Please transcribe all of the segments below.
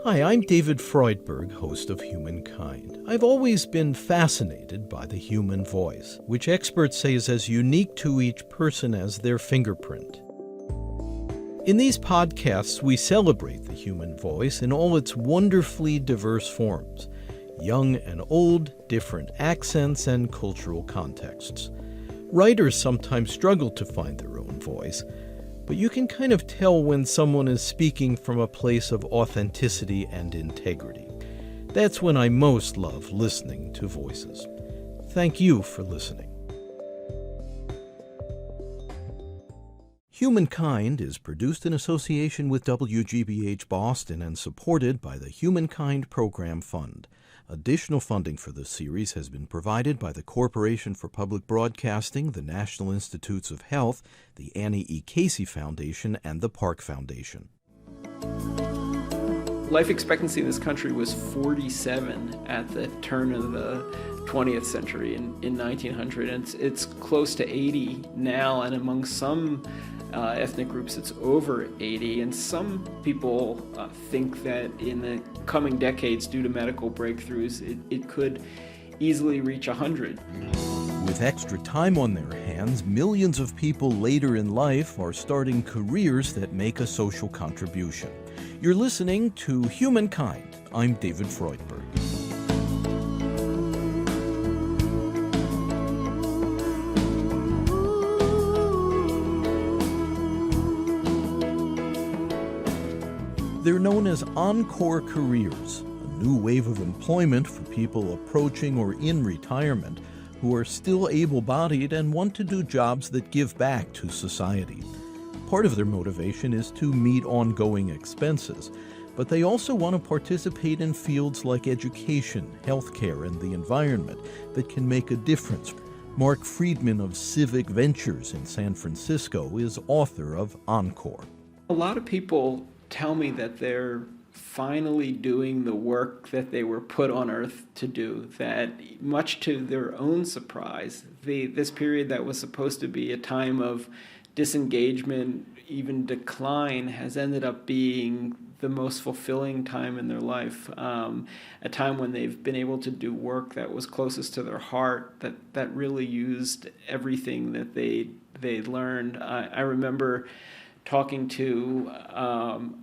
Hi, I'm David Freudberg, host of Humankind. I've always been fascinated by the human voice, which experts say is as unique to each person as their fingerprint. In these podcasts, we celebrate the human voice in all its wonderfully diverse forms, young and old, different accents, and cultural contexts. Writers sometimes struggle to find their own voice, but you can kind of tell when someone is speaking from a place of authenticity and integrity. That's when I most love listening to voices. Thank you for listening. Humankind is produced in association with WGBH Boston and supported by the Humankind Program Fund. Additional funding for this series has been provided by the Corporation for Public Broadcasting, the National Institutes of Health, the Annie E. Casey Foundation, and the Park Foundation. Life expectancy in this country was 47 at the turn of the 20th century in 1900. And it's close to 80 now, and among some ethnic groups it's over 80, and some people think that in the coming decades, due to medical breakthroughs, it could easily reach 100. With extra time on their hands, millions of people later in life are starting careers that make a social contribution. You're listening to Humankind. I'm David Freudberg. They're known as encore careers, a new wave of employment for people approaching or in retirement who are still able-bodied and want to do jobs that give back to society. Part of their motivation is to meet ongoing expenses, but they also want to participate in fields like education, healthcare, and the environment that can make a difference. Marc Freedman of Civic Ventures in San Francisco is author of Encore. A lot of people tell me that they're finally doing the work that they were put on earth to do, that much to their own surprise, this period that was supposed to be a time of disengagement, even decline, has ended up being the most fulfilling time in their life, a time when they've been able to do work that was closest to their heart, that really used everything that they learned. I remember talking to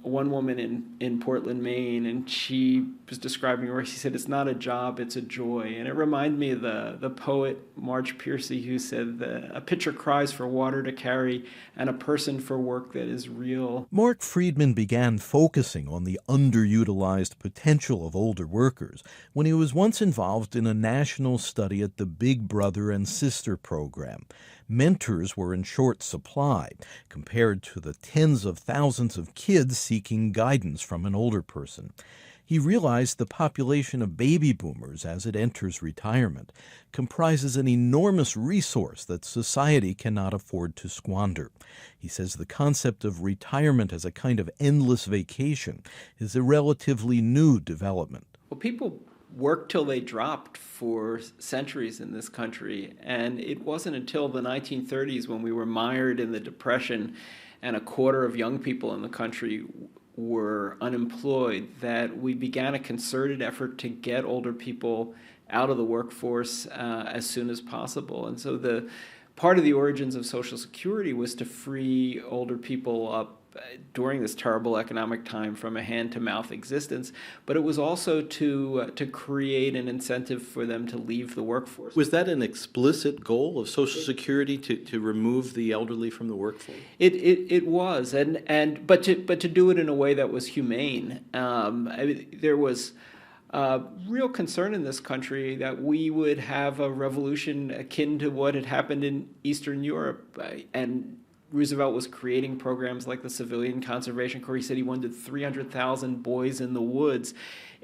one woman in Portland, Maine, and she was describing her. She said, "It's not a job, it's a joy." And it reminded me of the poet Marge Piercy, who said, "A pitcher cries for water to carry, and a person for work that is real." Marc Freedman began focusing on the underutilized potential of older workers when he was once involved in a national study at the Big Brother and Sister program. Mentors were in short supply compared to the tens of thousands of kids seeking guidance from an older person. He realized the population of baby boomers as it enters retirement comprises an enormous resource that society cannot afford to squander. He says the concept of retirement as a kind of endless vacation is a relatively new development. Well, people worked till they dropped for centuries in this country, and it wasn't until the 1930s, when we were mired in the Depression and a quarter of young people in the country were unemployed, that we began a concerted effort to get older people out of the workforce as soon as possible. And so the part of the origins of Social Security was to free older people up during this terrible economic time from a hand-to-mouth existence, but it was also to create an incentive for them to leave the workforce. Was that an explicit goal of Social Security to remove the elderly from the workforce? It was, but to do it in a way that was humane. There was real concern in this country that we would have a revolution akin to what had happened in Eastern Europe, and Roosevelt was creating programs like the Civilian Conservation Corps. He said he wanted 300,000 boys in the woods,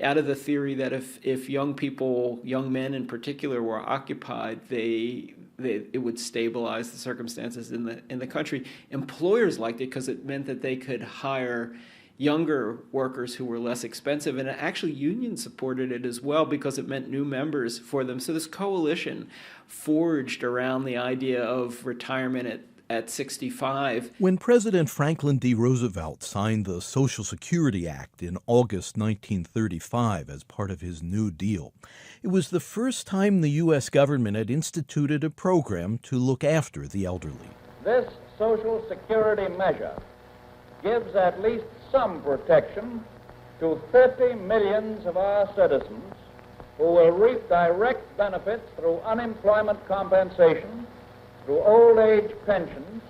out of the theory that if young people, young men in particular, were occupied, it would stabilize the circumstances in the country. Employers liked it because it meant that they could hire younger workers who were less expensive, and actually unions supported it as well because it meant new members for them. So this coalition forged around the idea of retirement at 65. When President Franklin D. Roosevelt signed the Social Security Act in August 1935 as part of his New Deal, it was the first time the U.S. government had instituted a program to look after the elderly. This Social Security measure gives at least some protection to 30 million of our citizens who will reap direct benefits through unemployment compensation, through old age pensions,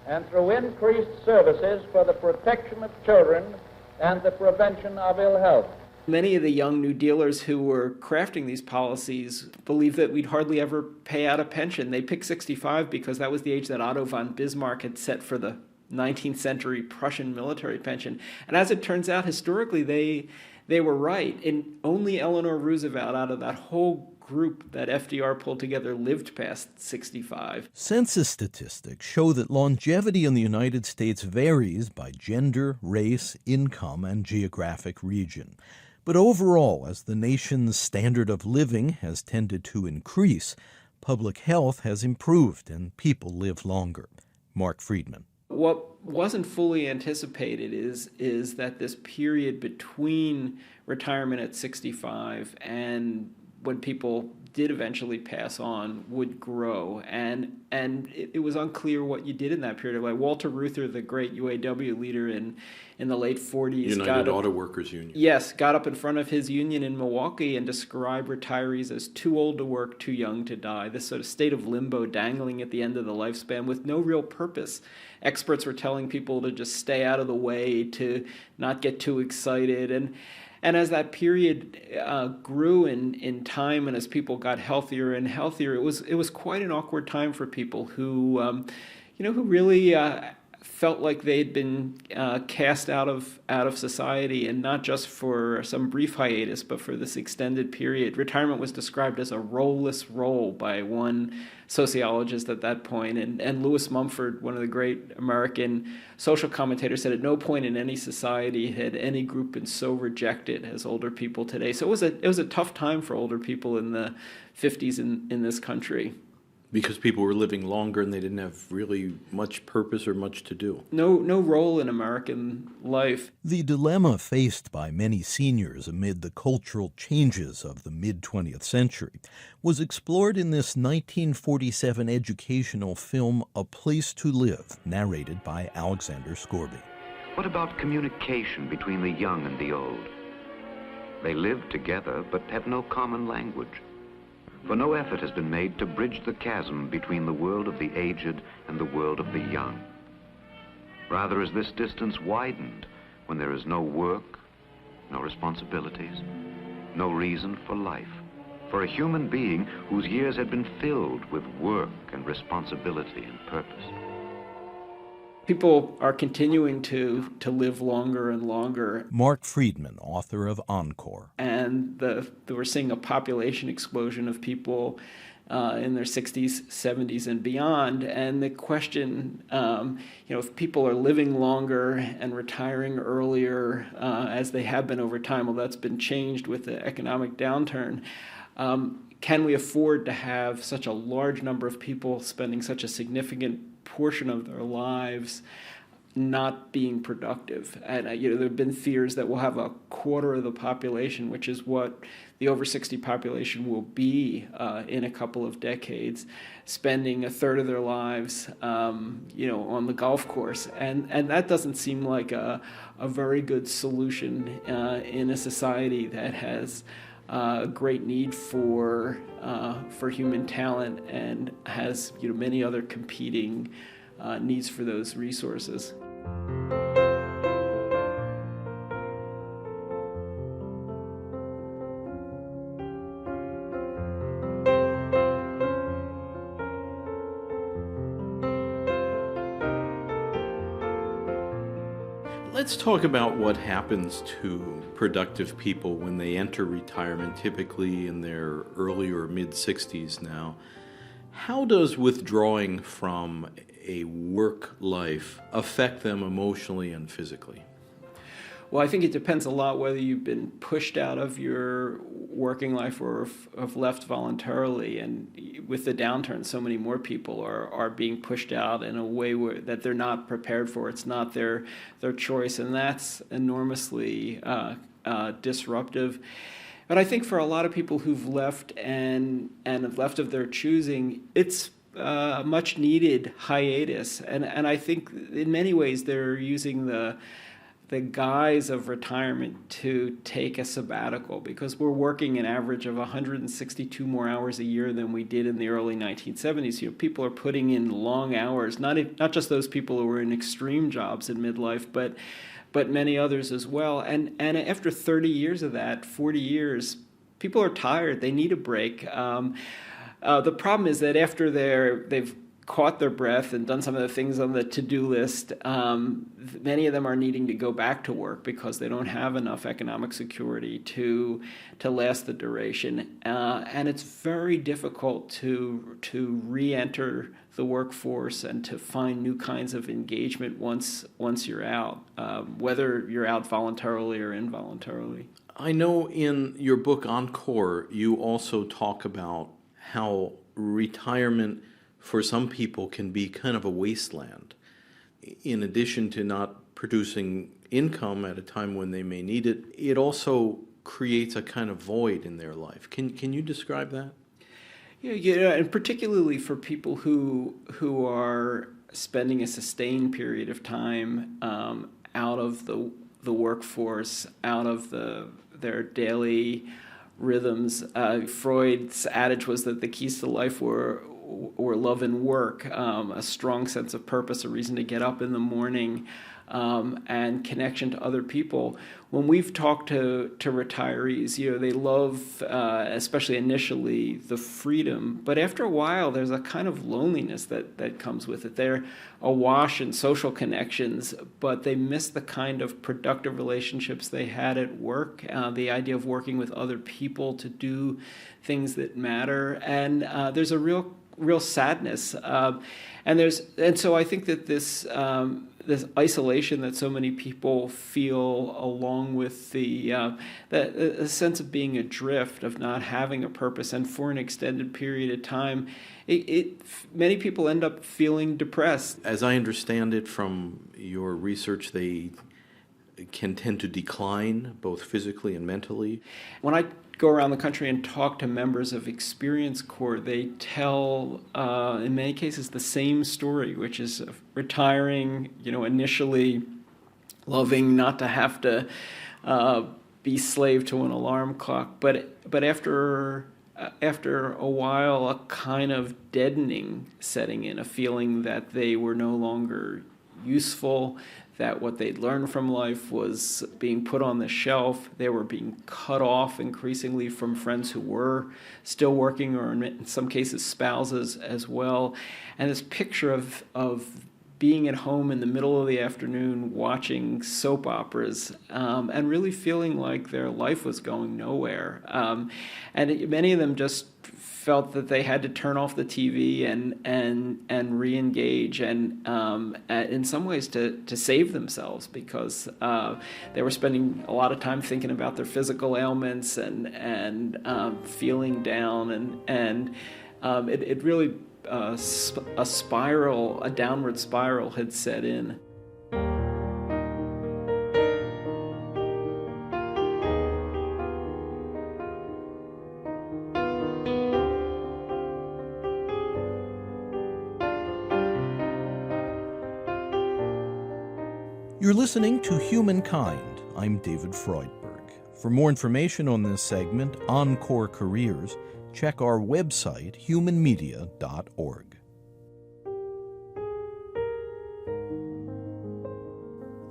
and through increased services for the protection of children and the prevention of ill health. Many of the young New Dealers who were crafting these policies believed that we'd hardly ever pay out a pension. They picked 65 because that was the age that Otto von Bismarck had set for the 19th century Prussian military pension. And as it turns out, historically, they were right. And only Eleanor Roosevelt, out of that whole group that FDR pulled together, lived past 65. Census statistics show that longevity in the United States varies by gender, race, income, and geographic region. But overall, as the nation's standard of living has tended to increase, public health has improved and people live longer. Marc Freedman. What wasn't fully anticipated is that this period between retirement at 65 and when people did eventually pass on would grow, and it was unclear what you did in that period. Like Walter Reuther, the great UAW leader in the late 40s, United Auto Workers Union. Yes, got up in front of his union in Milwaukee and described retirees as too old to work, too young to die. This sort of state of limbo dangling at the end of the lifespan with no real purpose. Experts were telling people to just stay out of the way, to not get too excited, and as that period grew in time, and as people got healthier and healthier, it was quite an awkward time for people who really felt like they'd been cast out of society, and not just for some brief hiatus, but for this extended period. Retirement was described as a role-less role by one sociologist at that point, and Lewis Mumford, one of the great American social commentators, said at no point in any society had any group been so rejected as older people today. So it was a tough time for older people in the 50s in this country. Because people were living longer and they didn't have really much purpose or much to do. No role in American life. The dilemma faced by many seniors amid the cultural changes of the mid-20th century was explored in this 1947 educational film, A Place to Live, narrated by Alexander Scorby. What about communication between the young and the old? They live together but have no common language. For no effort has been made to bridge the chasm between the world of the aged and the world of the young. Rather is this distance widened when there is no work, no responsibilities, no reason for life, for a human being whose years had been filled with work and responsibility and purpose. People are continuing to live longer and longer. Marc Freedman, author of Encore. And we're seeing a population explosion of people in their 60s, 70s, and beyond. And the question, if people are living longer and retiring earlier, as they have been over time, well, that's been changed with the economic downturn. Can we afford to have such a large number of people spending such a significant portion of their lives not being productive? And there have been fears that we'll have a quarter of the population, which is what the over 60 population will be in a couple of decades, spending a third of their lives on the golf course, and that doesn't seem like a very good solution in a society that has a great need for human talent and has many other competing needs for those resources. Let's talk about what happens to productive people when they enter retirement, typically in their early or mid-60s now. How does withdrawing from a work life affect them emotionally and physically? Well, I think it depends a lot whether you've been pushed out of your working life or have left voluntarily. And with the downturn, so many more people are being pushed out in a way that they're not prepared for. It's not their choice, and that's enormously disruptive. But I think for a lot of people who've left and have left of their choosing, it's a much needed hiatus. And I think in many ways they're using the guise of retirement to take a sabbatical, because we're working an average of 162 more hours a year than we did in the early 1970s. People are putting in long hours, not just those people who were in extreme jobs in midlife, but many others as well. And after 30 years of that, 40 years, people are tired. They need a break. The problem is that after they've caught their breath and done some of the things on the to-do list, many of them are needing to go back to work because they don't have enough economic security to last the duration. And it's very difficult to re-enter the workforce and to find new kinds of engagement once you're out, whether you're out voluntarily or involuntarily. I know in your book Encore, you also talk about how retirement for some people can be kind of a wasteland. In addition to not producing income at a time when they may need it, it also creates a kind of void in their life. Can you describe that? Yeah, and particularly for people who are spending a sustained period of time out of the workforce, out of their daily rhythms. Freud's adage was that the keys to life were love and work, a strong sense of purpose, a reason to get up in the morning, and connection to other people. When we've talked to retirees, they love, especially initially, the freedom. But after a while, there's a kind of loneliness that comes with it. They're awash in social connections, but they miss the kind of productive relationships they had at work, the idea of working with other people to do things that matter. And there's a real sadness. And so I think that this isolation that so many people feel, along with the sense of being adrift, of not having a purpose, and for an extended period of time, many people end up feeling depressed. As I understand it from your research, they can tend to decline both physically and mentally. When I go around the country and talk to members of Experience Corps, they tell, in many cases, the same story, which is retiring, initially loving not to have to be slave to an alarm clock, but after a while, a kind of deadening setting in, a feeling that they were no longer useful, that what they'd learned from life was being put on the shelf. They were being cut off increasingly from friends who were still working, or in some cases spouses as well. And this picture of being at home in the middle of the afternoon watching soap operas, and really feeling like their life was going nowhere. And many of them just felt that they had to turn off the TV and re-engage, and in some ways to save themselves, because they were spending a lot of time thinking about their physical ailments and feeling down, and it really a downward spiral had set in. You're listening to Humankind. I'm David Freudberg. For more information on this segment, Encore Careers, check our website, humanmedia.org.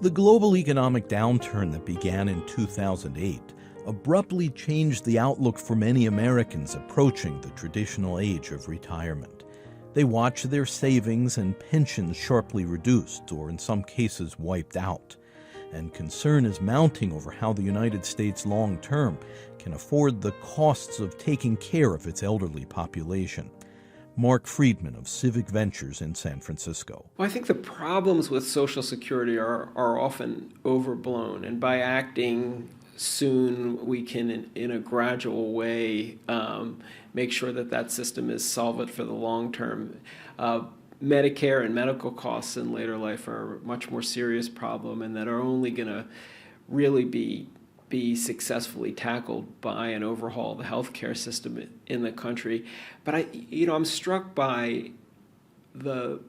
The global economic downturn that began in 2008 abruptly changed the outlook for many Americans approaching the traditional age of retirement. They watch their savings and pensions sharply reduced, or in some cases wiped out. And concern is mounting over how the United States long-term can afford the costs of taking care of its elderly population. Marc Freedman of Civic Ventures in San Francisco. Well, I think the problems with Social Security are often overblown, and by acting soon, we can, in a gradual way, make sure that system is solvent for the long term. Medicare and medical costs in later life are a much more serious problem, and that are only going to really be successfully tackled by an overhaul of the healthcare system in the country. But I'm struck by the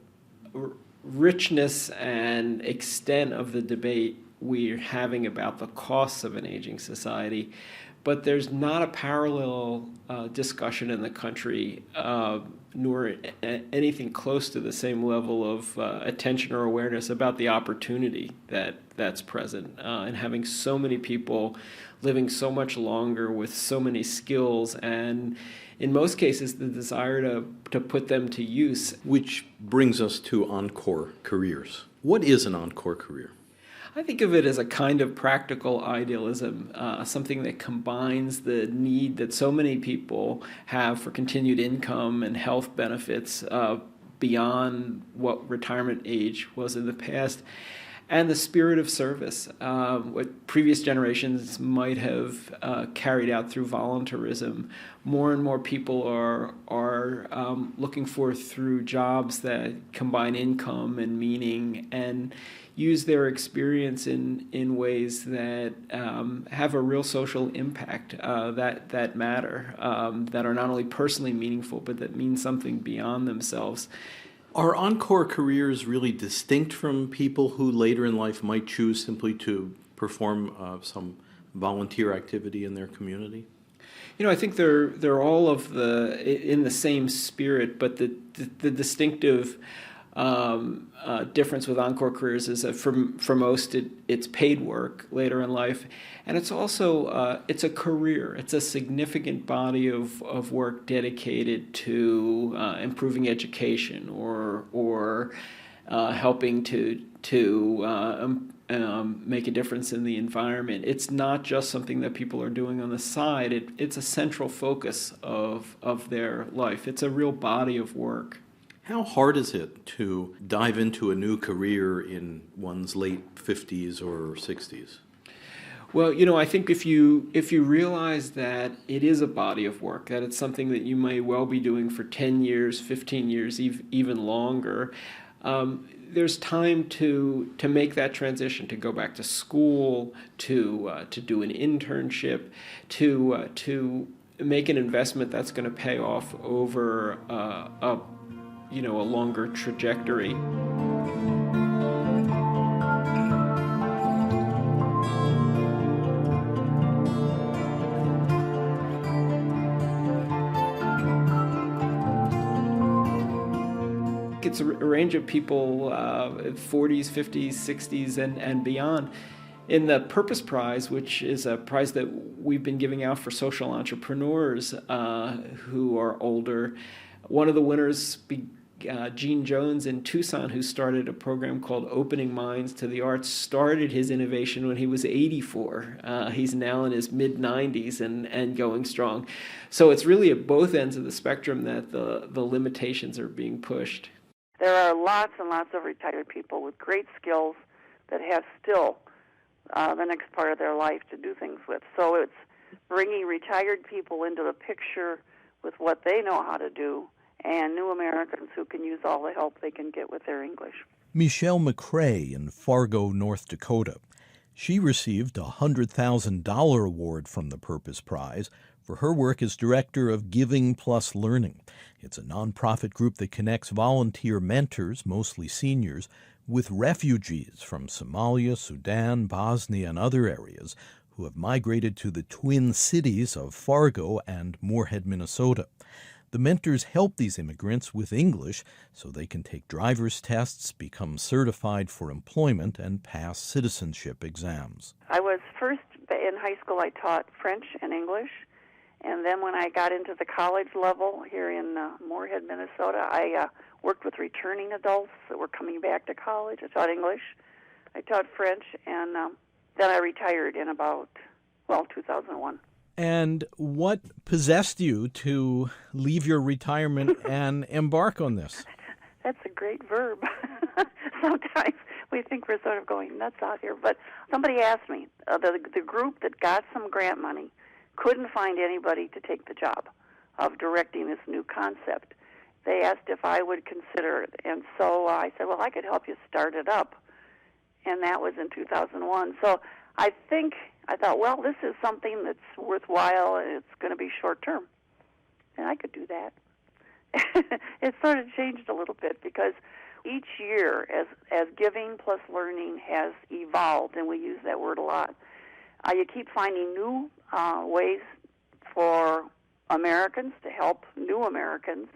richness and extent of the debate we're having about the costs of an aging society, but there's not a parallel discussion in the country, nor anything close to the same level of attention or awareness about the opportunity that's present, and having so many people living so much longer with so many skills, and in most cases the desire to put them to use. Which brings us to encore careers. What is an encore career? I think of it as a kind of practical idealism, something that combines the need that so many people have for continued income and health benefits beyond what retirement age was in the past, and the spirit of service, what previous generations might have carried out through volunteerism. More and more people are looking for through jobs that combine income and meaning and use their experience in ways that have a real social impact, that matter, that are not only personally meaningful, but that mean something beyond themselves. Are encore careers really distinct from people who later in life might choose simply to perform some volunteer activity in their community? I think they're all in the same spirit, but the distinctive difference with encore careers is that for most it's paid work later in life, and it's also it's a career. It's a significant body of work dedicated to improving education or helping to make a difference in the environment. It's not just something that people are doing on the side. It's a central focus of their life. It's a real body of work. How hard is it to dive into a new career in one's late 50s or 60s? Well, I think if you realize that it is a body of work, that it's something that you may well be doing for 10 years, 15 years, even longer, there's time to make that transition, to go back to school, to do an internship, to make an investment that's going to pay off over a longer trajectory. It's a range of people, 40s, 50s, 60s, and beyond. In the Purpose Prize, which is a prize that we've been giving out for social entrepreneurs who are older, one of the winners, Gene Jones in Tucson, who started a program called Opening Minds to the Arts, started his innovation when he was 84. He's now in his mid-90s and going strong. So it's really at both ends of the spectrum that the limitations are being pushed. There are lots and lots of retired people with great skills that have still the next part of their life to do things with. So it's bringing retired people into the picture with what they know how to do, and new Americans who can use all the help they can get with their English. Michelle McCrae in Fargo, North Dakota. She received a $100,000 award from the Purpose Prize for her work as director of Giving Plus Learning. It's a nonprofit group that connects volunteer mentors, mostly seniors, with refugees from Somalia, Sudan, Bosnia, and other areas who have migrated to the twin cities of Fargo and Moorhead, Minnesota. The mentors help these immigrants with English so they can take driver's tests, become certified for employment, and pass citizenship exams. I was first in high school, I taught French and English. And then when I got into the college level here in Moorhead, Minnesota, I worked with returning adults that were coming back to college. I taught English, I taught French, and then I retired in about, 2001. And what possessed you to leave your retirement and embark on this? That's a great verb. Sometimes we think we're sort of going nuts out here. But somebody asked me, the group that got some grant money couldn't find anybody to take the job of directing this new concept. They asked if I would consider it. And so I said, well, I could help you start it up. And that was in 2001. So I thought, well, this is something that's worthwhile, and it's going to be short-term. And I could do that. It sort of changed a little bit because each year, as giving plus learning has evolved, and we use that word a lot, you keep finding new ways for Americans to help new Americans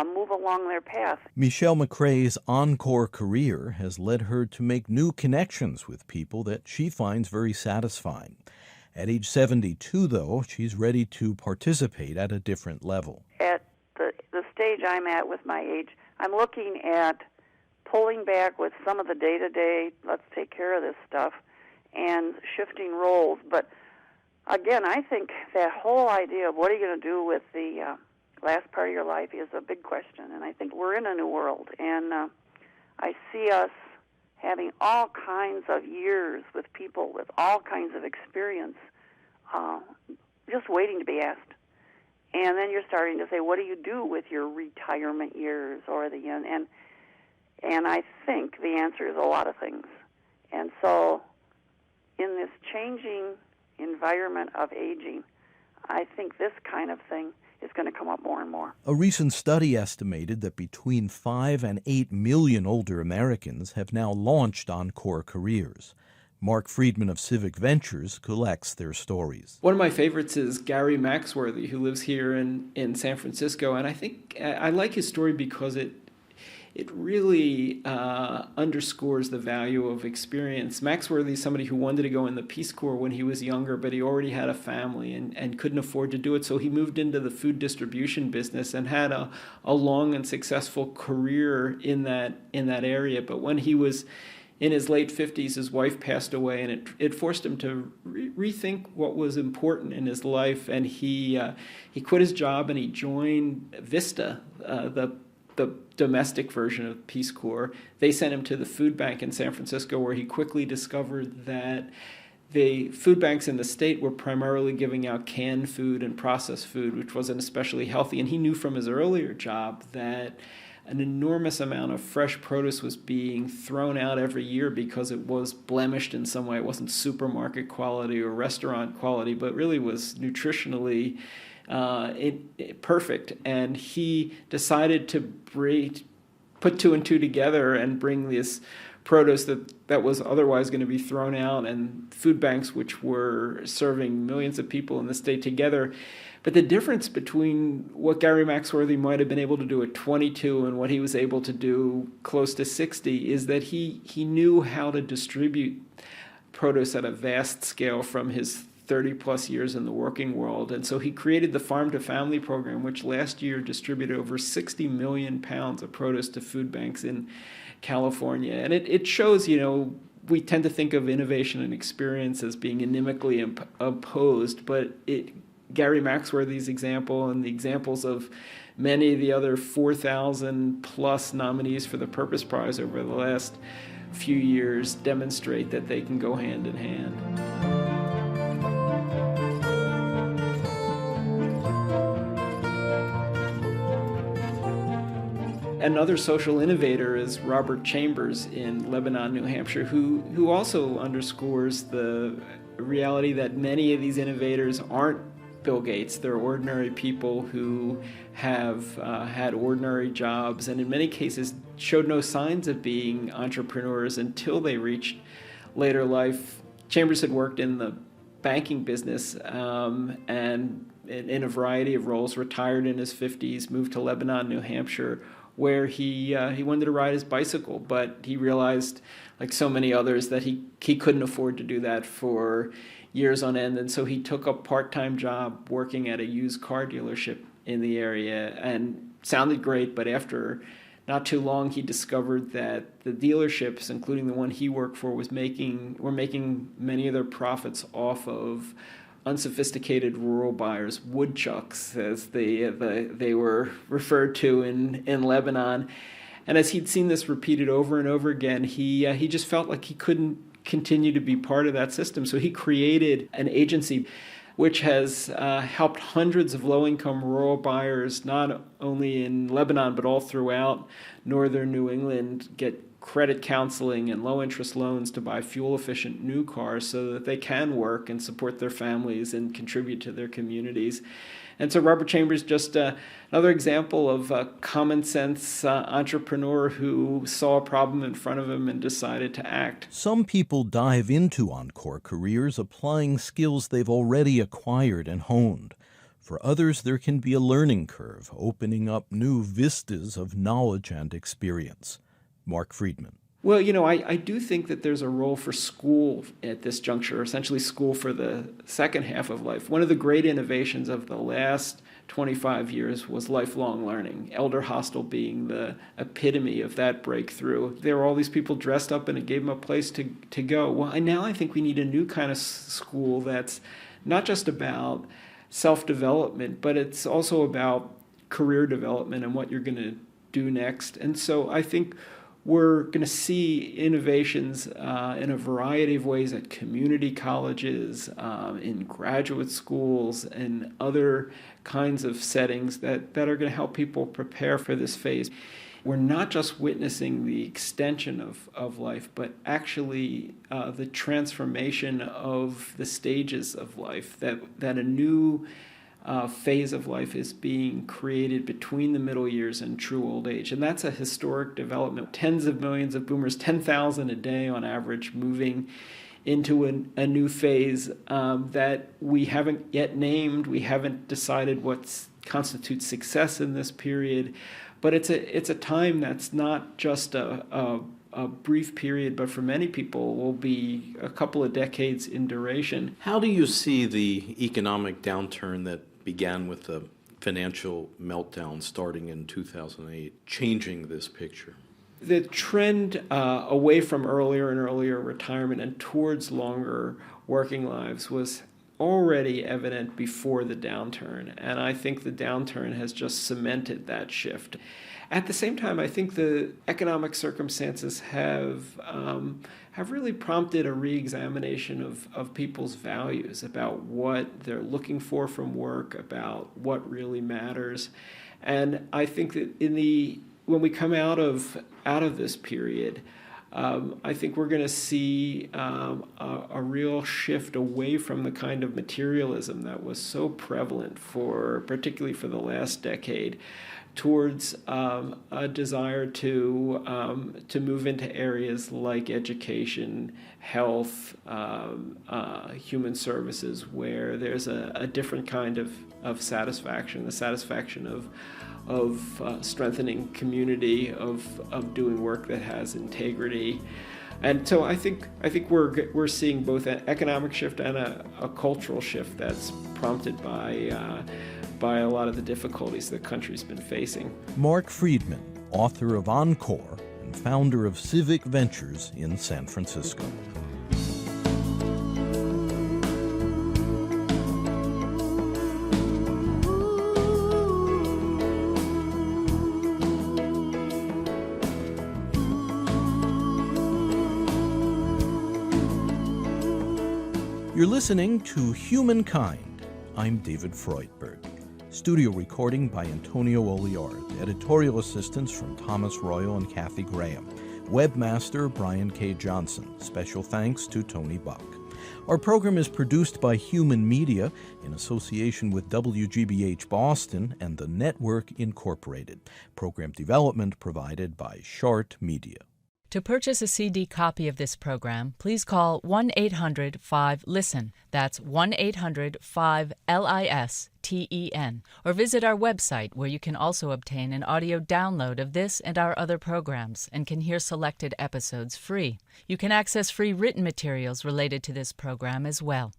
move along their path. Michelle McCrae's encore career has led her to make new connections with people that she finds very satisfying. At age 72, though, she's ready to participate at a different level. At the stage I'm at with my age, I'm looking at pulling back with some of the day-to-day, let's take care of this stuff, and shifting roles. But again, I think that whole idea of what are you going to do with the last part of your life is a big question. And I think we're in a new world, and I see us having all kinds of years with people with all kinds of experience just waiting to be asked. And then you're starting to say, what do you do with your retirement years or the end? And I think the answer is a lot of things. And so in this changing environment of aging, I think this kind of thing is going to come up more and more. A recent study estimated that between 5 and 8 million older Americans have now launched Encore careers. Marc Freedman of Civic Ventures collects their stories. One of my favorites is Gary Maxworthy, who lives here in San Francisco, and I think I like his story because it really underscores the value of experience. Maxworthy is somebody who wanted to go in the Peace Corps when he was younger, but he already had a family and couldn't afford to do it, so he moved into the food distribution business and had a long and successful career in that area. But when he was in his late 50s, his wife passed away, and it forced him to rethink what was important in his life. And he quit his job and he joined Vista, the domestic version of Peace Corps. They sent him to the food bank in San Francisco, where he quickly discovered that the food banks in the state were primarily giving out canned food and processed food, which wasn't especially healthy. And he knew from his earlier job that an enormous amount of fresh produce was being thrown out every year because it was blemished in some way. It wasn't supermarket quality or restaurant quality, but really was nutritionally perfect. And he decided to put two and two together and bring this produce that was otherwise going to be thrown out, and food banks which were serving millions of people in the state together. But the difference between what Gary Maxworthy might have been able to do at 22 and what he was able to do close to 60 is that he knew how to distribute produce at a vast scale from his 30-plus years in the working world. And so he created the Farm to Family program, which last year distributed over 60 million pounds of produce to food banks in California. And it shows, we tend to think of innovation and experience as being inimically opposed, but Gary Maxworthy's example and the examples of many of the other 4,000 plus nominees for the Purpose Prize over the last few years demonstrate that they can go hand in hand. Another social innovator is Robert Chambers in Lebanon, New Hampshire, who also underscores the reality that many of these innovators aren't Bill Gates. They're ordinary people who have had ordinary jobs and in many cases showed no signs of being entrepreneurs until they reached later life. Chambers had worked in the banking business and in a variety of roles, retired in his 50s, moved to Lebanon, New Hampshire, where he wanted to ride his bicycle, but he realized, like so many others, that he couldn't afford to do that for years on end, and so he took a part-time job working at a used car dealership in the area, and sounded great, but after not too long he discovered that the dealerships, including the one he worked for, were making many of their profits off of unsophisticated rural buyers, woodchucks, as they were referred to in Lebanon. And as he'd seen this repeated over and over again, he just felt like he couldn't continue to be part of that system. So he created an agency which has helped hundreds of low-income rural buyers, not only in Lebanon but all throughout northern New England, get credit counseling and low-interest loans to buy fuel-efficient new cars so that they can work and support their families and contribute to their communities. And so Robert Chambers, just another example of a common-sense entrepreneur who saw a problem in front of him and decided to act. Some people dive into Encore careers applying skills they've already acquired and honed. For others, there can be a learning curve, opening up new vistas of knowledge and experience. Marc Freedman. Well, I do think that there's a role for school at this juncture, essentially school for the second half of life. One of the great innovations of the last 25 years was lifelong learning, Elder Hostel being the epitome of that breakthrough. There were all these people dressed up and it gave them a place to go. Well, now I think we need a new kind of school that's not just about self-development, but it's also about career development and what you're going to do next. And so I think we're going to see innovations in a variety of ways at community colleges, in graduate schools, and other kinds of settings that are going to help people prepare for this phase. We're not just witnessing the extension of life, but actually the transformation of the stages of life, that a new phase of life is being created between the middle years and true old age. And that's a historic development. Tens of millions of boomers, 10,000 a day on average, moving into a new phase that we haven't yet named. We haven't decided what constitutes success in this period. But it's a time that's not just a brief period, but for many people will be a couple of decades in duration. How do you see the economic downturn that began with the financial meltdown starting in 2008 changing this picture? The trend away from earlier and earlier retirement and towards longer working lives was already evident before the downturn, and I think the downturn has just cemented that shift. At the same time, I think the economic circumstances have really prompted a re-examination of people's values about what they're looking for from work, about what really matters. And I think that when we come out of this period, I think we're going to see a real shift away from the kind of materialism that was so prevalent particularly for the last decade, towards a desire to move into areas like education, health, human services, where there's a different kind of satisfaction, the satisfaction of strengthening community, of doing work that has integrity. And so I think we're seeing both an economic shift and a cultural shift that's prompted by a lot of the difficulties the country's been facing. Marc Freedman, author of Encore and founder of Civic Ventures in San Francisco. You're listening to Humankind. I'm David Freudberg. Studio recording by Antonio Oliard. Editorial assistance from Thomas Royal and Kathy Graham. Webmaster Brian K. Johnson. Special thanks to Tony Buck. Our program is produced by Human Media in association with WGBH Boston and the Network Incorporated. Program development provided by Shart Media. To purchase a CD copy of this program, please call 1-800-5LISTEN. That's 1-800-5LISTEN. Or visit our website, where you can also obtain an audio download of this and our other programs and can hear selected episodes free. You can access free written materials related to this program as well.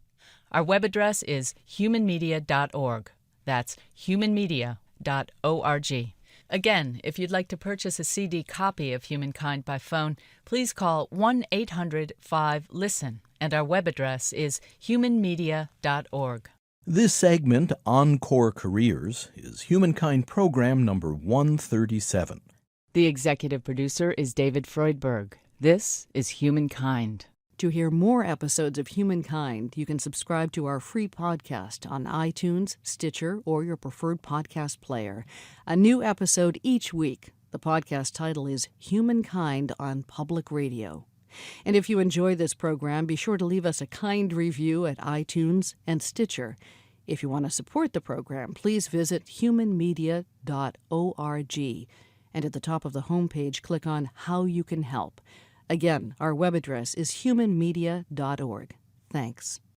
Our web address is humanmedia.org. That's humanmedia.org. Again, if you'd like to purchase a CD copy of Humankind by phone, please call 1-800-5LISTEN. and our web address is humanmedia.org. This segment, Encore Careers, is Humankind Program number 137. The executive producer is David Freudberg. This is Humankind. To hear more episodes of Humankind, you can subscribe to our free podcast on iTunes, Stitcher, or your preferred podcast player. A new episode each week. The podcast title is Humankind on Public Radio. And if you enjoy this program, be sure to leave us a kind review at iTunes and Stitcher. If you want to support the program, please visit humanmedia.org. And at the top of the homepage, click on How You Can Help. Again, our web address is humanmedia.org. Thanks.